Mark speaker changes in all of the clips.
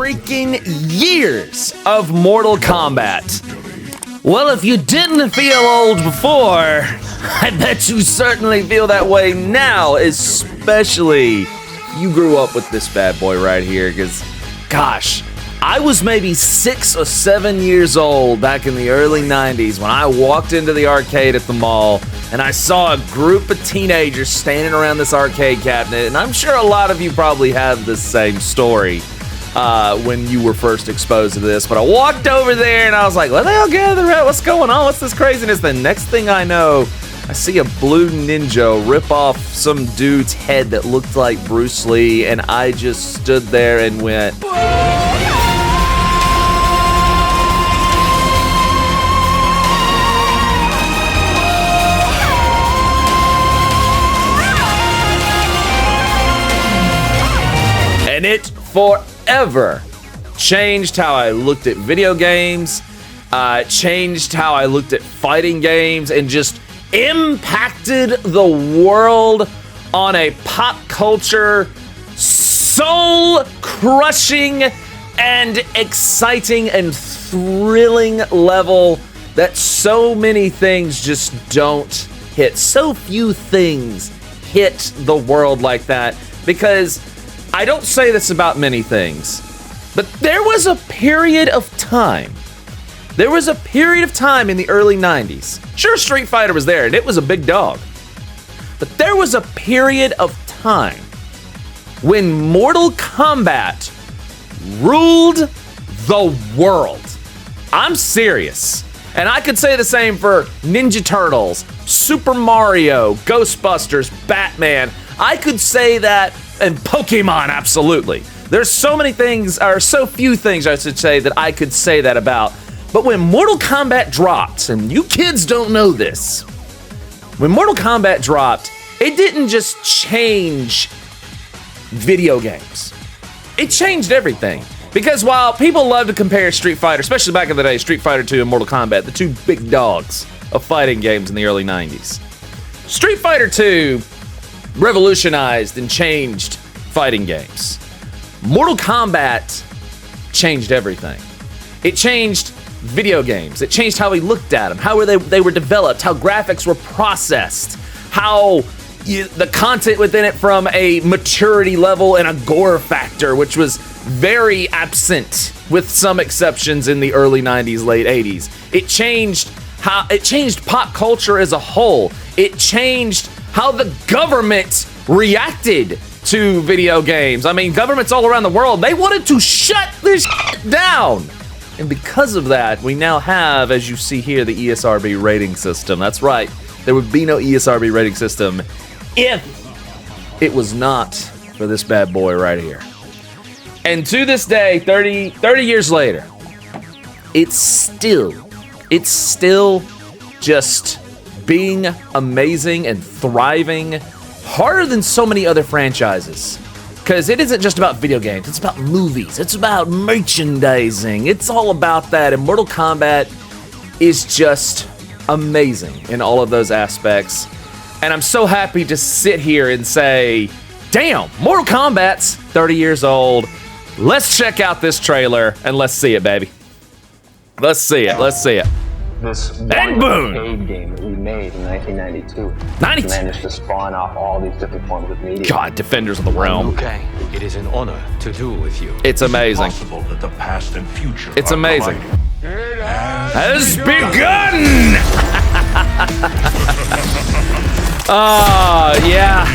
Speaker 1: freaking years of Mortal Kombat. Well, if you didn't feel old before, I bet you certainly feel that way now, especially if you grew up with this bad boy right here, because, gosh, I was maybe 6 or 7 years old back in the early 90s when I walked into the arcade at the mall and I saw a group of teenagers standing around this arcade cabinet, and I'm sure a lot of you probably have the same story when you were first exposed to this, but I walked over there and I was like, what the hell, gather at? What's going on? What's this craziness? The next thing I know, I see a blue ninja rip off some dude's head that looked like Bruce Lee, and I just stood there and went, and it forever changed how I looked at video games, changed how I looked at fighting games, and just impacted the world on a pop culture, soul-crushing, and exciting and thrilling level that so many things just don't hit. So few things hit the world like that, because I don't say this about many things, but there was a period of time. There was a period of time in the early 90s. Sure, Street Fighter was there, and it was a big dog. But there was a period of time when Mortal Kombat ruled the world. I'm serious. And I could say the same for Ninja Turtles, Super Mario, Ghostbusters, Batman. I could say that, and Pokemon, absolutely. There's so many things, or so few things, I should say, that I could say that about. But when Mortal Kombat dropped, and you kids don't know this, when Mortal Kombat dropped, it didn't just change video games. It changed everything. Because while people love to compare Street Fighter, especially back in the day, Street Fighter 2 and Mortal Kombat, the two big dogs of fighting games in the early 90s, Street Fighter 2 revolutionized and changed fighting games. Mortal Kombat changed everything. It changed video games. It changed how we looked at them, how they were developed, how graphics were processed, how the content within it from a maturity level and a gore factor, which was very absent with some exceptions in the early 90s, late 80s. It changed pop culture as a whole. It changed how the government reacted to video games. I mean, governments all around the world, they wanted to shut this down. And because of that, we now have, as you see here, the ESRB rating system. That's right. There would be no ESRB rating system if it was not for this bad boy right here. And to this day, 30 years later, it's still just being amazing and thriving harder than so many other franchises. Because it isn't just about video games, it's about movies, it's about merchandising, it's all about that. And Mortal Kombat is just amazing in all of those aspects. And I'm so happy to sit here and say, damn, Mortal Kombat's 30 years old. Let's check out this trailer and let's see it, baby. Let's see it, let's see it.
Speaker 2: This
Speaker 1: and boom!
Speaker 2: arcade game that we made in 1992
Speaker 1: 92.
Speaker 2: managed to spawn off all these different forms of media.
Speaker 1: God, Defenders of the Realm.
Speaker 3: Okay, it is an honor to duel with you.
Speaker 1: It's amazing.
Speaker 4: It's possible that the past and future
Speaker 1: It's
Speaker 4: are
Speaker 1: amazing.
Speaker 4: colliding.
Speaker 1: Has begun! Oh, yeah.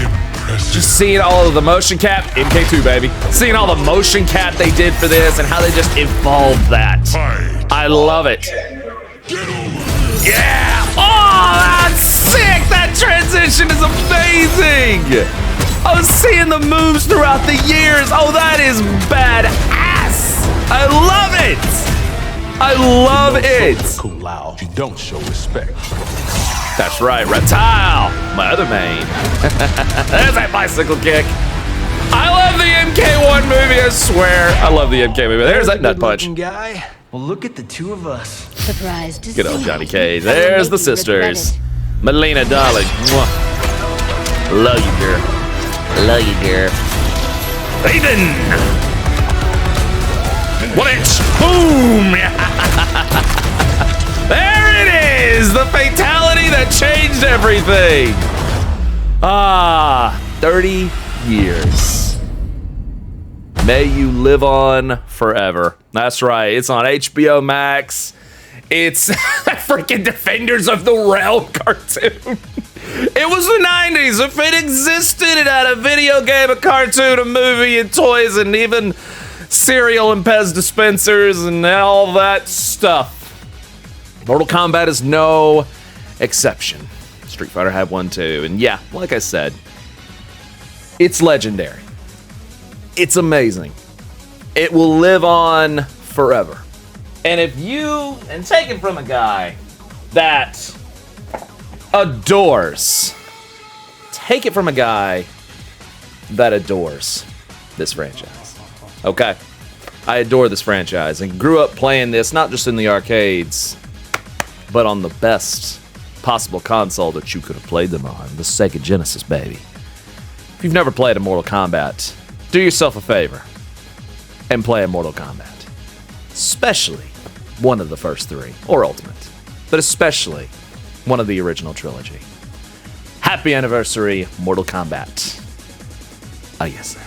Speaker 1: Just seeing all of the motion cap, MK2, baby. Seeing all the motion cap they did for this and how they just evolved that. I love it. Yeah! Oh, that's sick! That transition is amazing! I was seeing the moves throughout the years. Oh, that is badass! I love it! I love it!
Speaker 4: Kung Lao, you don't show respect.
Speaker 1: That's right, Reptile, my other main. There's that bicycle kick. I love the MK1 movie, I swear. I love the MK movie. There's that nut punch.
Speaker 3: Guy. Well, look at the two of us.
Speaker 5: Surprised to
Speaker 1: Good old
Speaker 5: see
Speaker 1: Johnny
Speaker 5: you.
Speaker 1: Cage.
Speaker 5: I will
Speaker 1: There's
Speaker 5: make
Speaker 1: the
Speaker 5: you regret
Speaker 1: sisters.
Speaker 5: it.
Speaker 1: Melina, darling. Mwah. Love you, girl. Love you, girl. Raven! What it's boom! There it is! The fatality that changed everything! 30 years. May you live on forever. That's right, it's on HBO Max. It's freaking Defenders of the Realm cartoon. It was the 90s. If it existed, it had a video game, a cartoon, a movie, and toys, and even cereal and Pez dispensers and all that stuff. Mortal Kombat is no exception. Street Fighter had one too. And yeah, like I said, it's legendary. It's amazing. It will live on forever. And if you, and take it from a guy that adores, take it from a guy that adores this franchise. Okay? I adore this franchise and grew up playing this not just in the arcades, but on the best possible console that you could have played them on, the Sega Genesis, baby. If you've never played a Mortal Kombat, do yourself a favor and play a Mortal Kombat. Especially one of the first three, or Ultimate, but especially one of the original trilogy. Happy anniversary, Mortal Kombat. Ah, yes, sir.